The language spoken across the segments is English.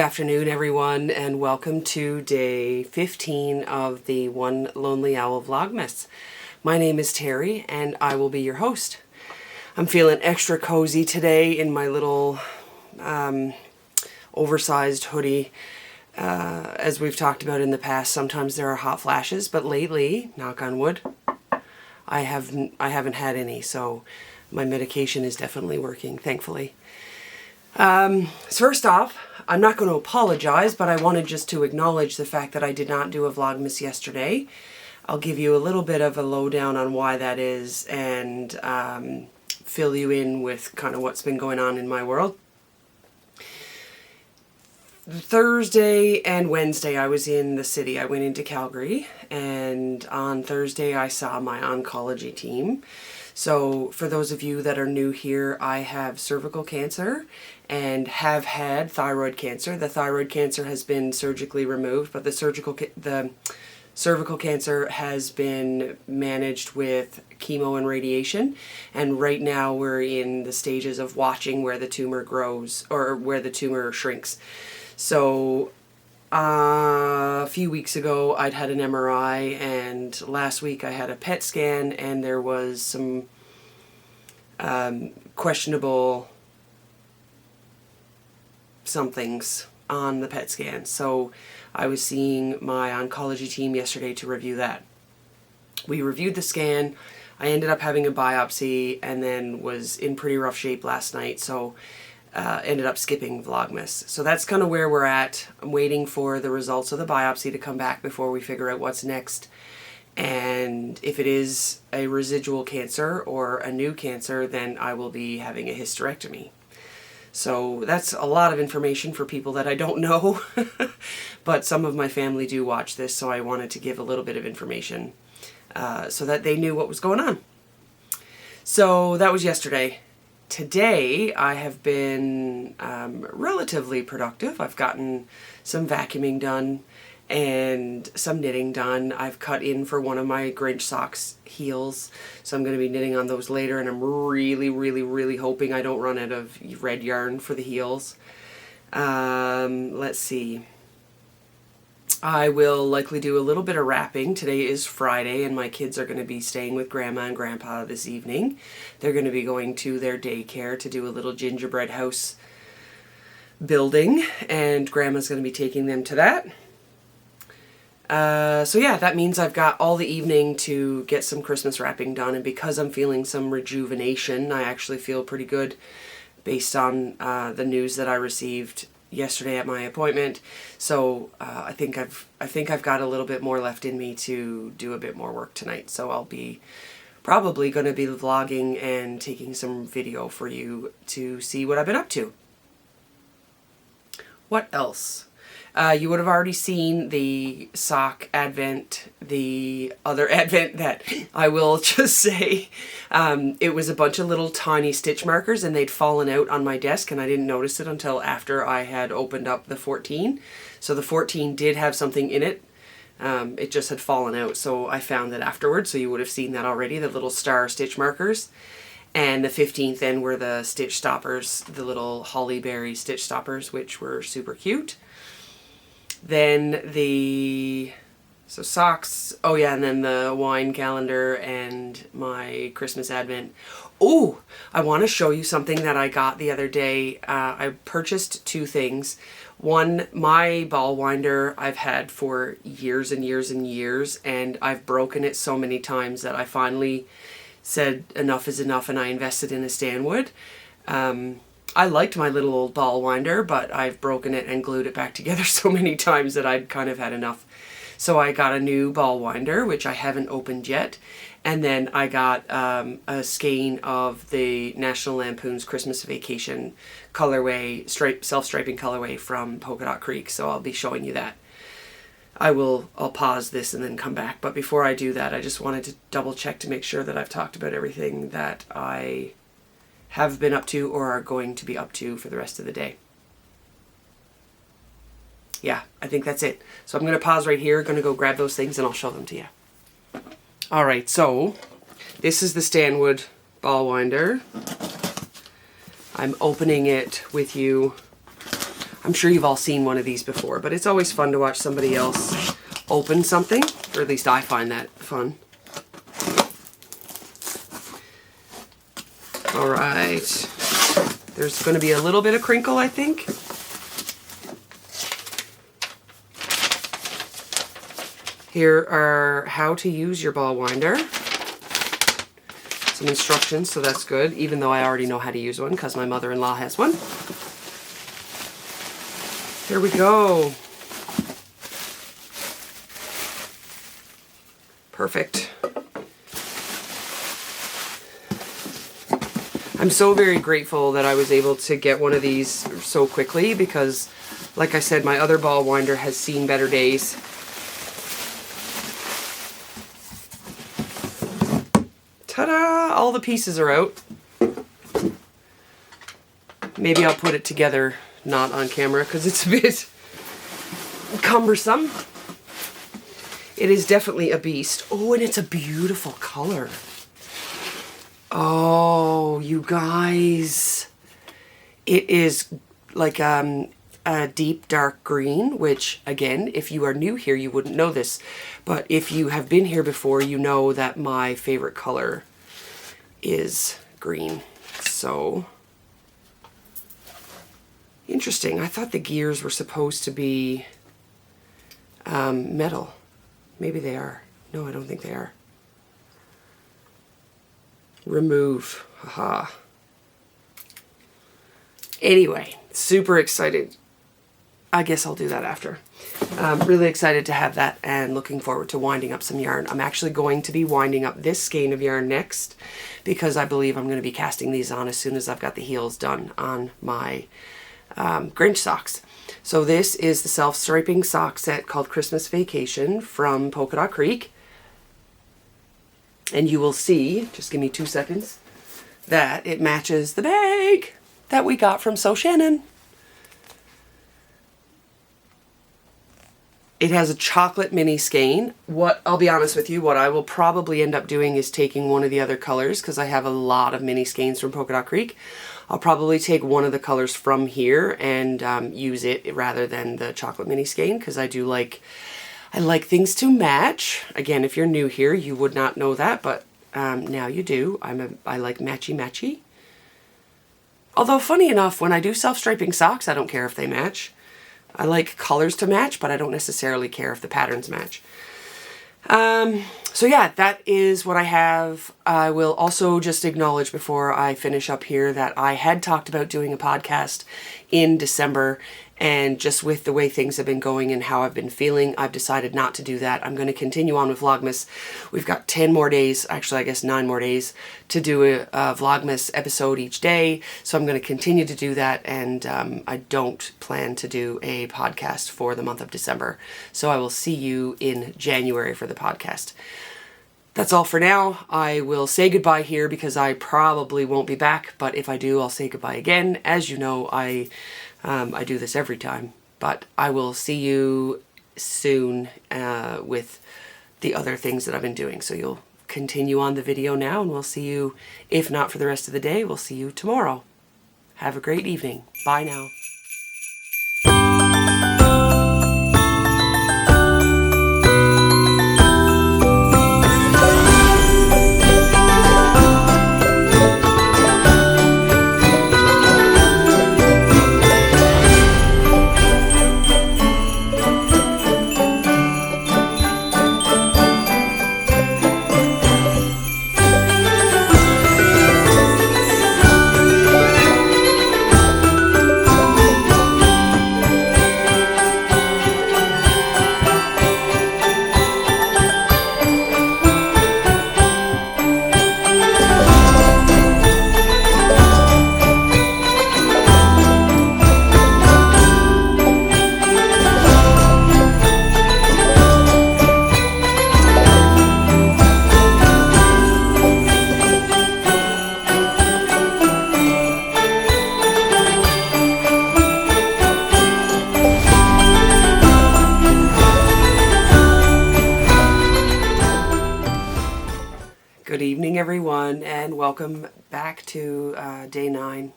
afternoon, everyone, and welcome to day 15 of the One Lonely Owl Vlogmas. My name is Terry, and I will be your host. I'm feeling extra cozy today in my little oversized hoodie. As we've talked about in the past, sometimes there are hot flashes, but lately, knock on wood, I haven't had any, so my medication is definitely working, thankfully. So first off, I'm not going to apologize, but I wanted just to acknowledge the fact that I did not do a Vlogmas yesterday. I'll give you a little bit of a lowdown on why that is and fill you in with kind of what's been going on in my world. Thursday and Wednesday I was in the city. I went into Calgary, and on Thursday I saw my oncology team. So for those of you that are new here, I have cervical cancer and have had thyroid cancer. The thyroid cancer has been surgically removed, but the cervical cancer has been managed with chemo and radiation. And right now we're in the stages of watching where the tumor grows or where the tumor shrinks. So a few weeks ago I'd had an MRI, and last week I had a PET scan, and there was some questionable somethings on the PET scan. So I was seeing my oncology team yesterday to review that. We reviewed the scan. I ended up having a biopsy and then was in pretty rough shape last night, so ended up skipping Vlogmas. So that's kind of where we're at. I'm waiting for the results of the biopsy to come back before we figure out what's next. And if it is a residual cancer or a new cancer, then I will be having a hysterectomy. So that's a lot of information for people that I don't know, but some of my family do watch this, so I wanted to give a little bit of information so that they knew what was going on. So that was yesterday. Today I have been relatively productive. I've gotten some vacuuming done and some knitting done. I've cut in for one of my Grinch socks heels, so I'm going to be knitting on those later, and I'm really hoping I don't run out of red yarn for the heels. Let's see. I will likely do a little bit of wrapping. Today is Friday, and my kids are going to be staying with Grandma and Grandpa this evening. They're going to be going to their daycare to do a little gingerbread house building, and Grandma's going to be taking them to that. So yeah, that means I've got all the evening to get some Christmas wrapping done, and because I'm feeling some rejuvenation, I actually feel pretty good based on the news that I received yesterday at my appointment. So I think I've got a little bit more left in me to do a bit more work tonight. So I'll be probably going to be vlogging and taking some video for you to see what I've been up to. What else? You would have already seen the sock advent, the other advent that I will just say, it was a bunch of little tiny stitch markers, and they'd fallen out on my desk, and I didn't notice it until after I had opened up the 14. So the 14 did have something in it. It just had fallen out, so I found it afterwards, so you would have seen that already, the little star stitch markers. And the 15th then were the stitch stoppers, the little holly berry stitch stoppers, which were super cute. Then so socks, oh yeah, and then the wine calendar and my Christmas advent. Oh, I want to show you something that I got the other day. I purchased two things. One, my ball winder I've had for years and years and years, and I've broken it so many times that I finally said enough is enough, and I invested in a Stanwood. I liked my little old ball winder, but I've broken it and glued it back together so many times that I'd kind of had enough. So I got a new ball winder, which I haven't opened yet. And then I got a skein of the National Lampoon's Christmas Vacation colorway, self-striping colorway from Polka Dot Creek. So I'll be showing you that. I'll pause this and then come back. But before I do that, I just wanted to double check to make sure that I've talked about everything that I have been up to or are going to be up to for the rest of the day. Yeah, I think that's it. So I'm going to pause right here, going to go grab those things, and I'll show them to you. Alright, so this is the Stanwood ball winder. I'm opening it with you. I'm sure you've all seen one of these before, but it's always fun to watch somebody else open something, or at least I find that fun. All right, there's going to be a little bit of crinkle, I think. Here are how to use your ball winder. Some instructions, so that's good, even though I already know how to use one because my mother-in-law has one. Here we go. Perfect. I'm so very grateful that I was able to get one of these so quickly because, like I said, my other ball winder has seen better days. Ta-da! All the pieces are out. Maybe I'll put it together, not on camera, because it's a bit cumbersome. It is definitely a beast. Oh, and it's a beautiful color. Oh, you guys. It is like a deep dark green, which again, if you are new here, you wouldn't know this. But if you have been here before, you know that my favorite color is green. So interesting. I thought the gears were supposed to be metal. Maybe they are. No, I don't think they are. Remove. Haha. Anyway, super excited. I guess I'll do that after. Really excited to have that and looking forward to winding up some yarn. I'm actually going to be winding up this skein of yarn next because I believe I'm going to be casting these on as soon as I've got the heels done on my Grinch socks. So this is the self-striping sock set called Christmas Vacation from Polka Dot Creek. And you will see, just give me 2 seconds, that it matches the bag that we got from So Shannon. It has a chocolate mini skein. I'll be honest with you, what I will probably end up doing is taking one of the other colors because I have a lot of mini skeins from Polka Dot Creek. I'll probably take one of the colors from here and use it rather than the chocolate mini skein because I like things to match. Again, if you're new here, you would not know that, but now you do. I like matchy-matchy. Although, funny enough, when I do self-striping socks, I don't care if they match. I like colors to match, but I don't necessarily care if the patterns match. So yeah, that is what I have. I will also just acknowledge before I finish up here that I had talked about doing a podcast in December, and just with the way things have been going and how I've been feeling, I've decided not to do that. I'm going to continue on with Vlogmas. We've got 10 more days, actually I guess 9 more days, to do a Vlogmas episode each day. So I'm going to continue to do that, and I don't plan to do a podcast for the month of December. So I will see you in January for the podcast. That's all for now. I will say goodbye here because I probably won't be back, but if I do, I'll say goodbye again. As you know, I do this every time, but I will see you soon with the other things that I've been doing. So you'll continue on the video now, and we'll see you, if not for the rest of the day, we'll see you tomorrow. Have a great evening. Bye now. Good evening, everyone, and welcome back to day 9,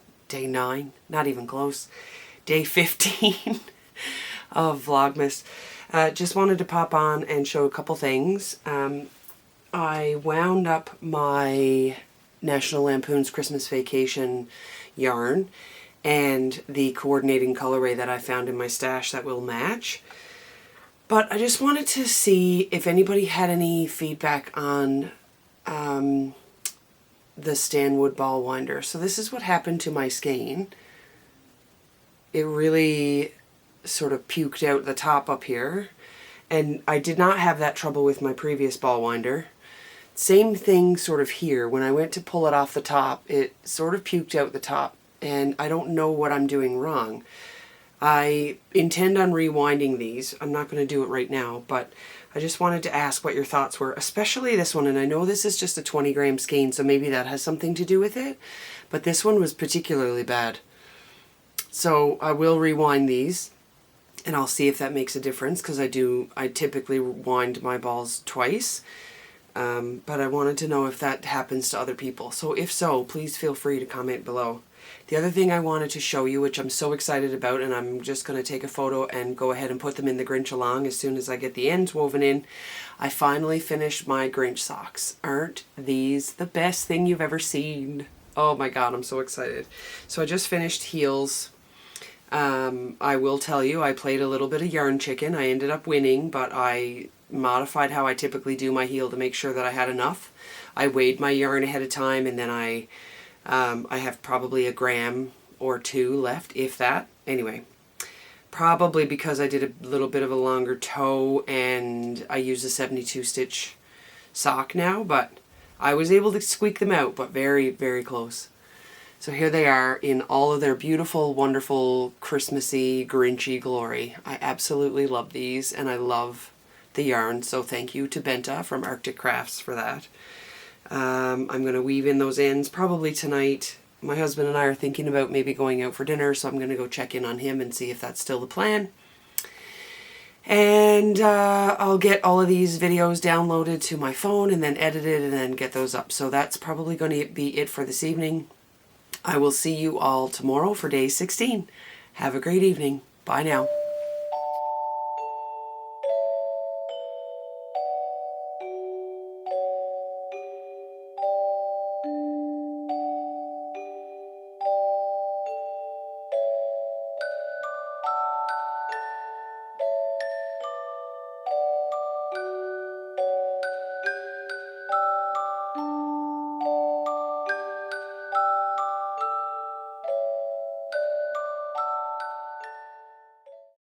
not even close, day 15 of Vlogmas. Just wanted to pop on and show a couple things. I wound up my National Lampoon's Christmas Vacation yarn and the coordinating colorway that I found in my stash that will match. But I just wanted to see if anybody had any feedback on the Stanwood ball winder. So this is what happened to my skein. It really sort of puked out the top up here, and I did not have that trouble with my previous ball winder. Same thing sort of here. When I went to pull it off the top, it sort of puked out the top, and I don't know what I'm doing wrong. I intend on rewinding these. I'm not going to do it right now, but I just wanted to ask what your thoughts were, especially this one. And I know this is just a 20-gram skein, so maybe that has something to do with it, but this one was particularly bad. So I will rewind these, and I'll see if that makes a difference, because I typically wind my balls twice. But I wanted to know if that happens to other people. So if so, please feel free to comment below. The other thing I wanted to show you, which I'm so excited about, and I'm just going to take a photo and go ahead and put them in the Grinch along as soon as I get the ends woven in. I finally finished my Grinch socks. Aren't these the best thing you've ever seen? Oh my god, I'm so excited. So I just finished heels. I will tell you, I played a little bit of yarn chicken. I ended up winning, but I modified how I typically do my heel to make sure that I had enough. I weighed my yarn ahead of time, and then I have probably a gram or two left, if that. Anyway, probably because I did a little bit of a longer toe and I use a 72 stitch sock now, but I was able to squeak them out, but very, very close. So here they are in all of their beautiful, wonderful, Christmassy, Grinchy glory. I absolutely love these, and I love the yarn, so thank you to Benta from Arctic Crafts for that. I'm going to weave in those ends probably tonight. My husband and I are thinking about maybe going out for dinner, so I'm going to go check in on him and see if that's still the plan. And I'll get all of these videos downloaded to my phone and then edited and then get those up. So that's probably going to be it for this evening. I will see you all tomorrow for day 16. Have a great evening. Bye now.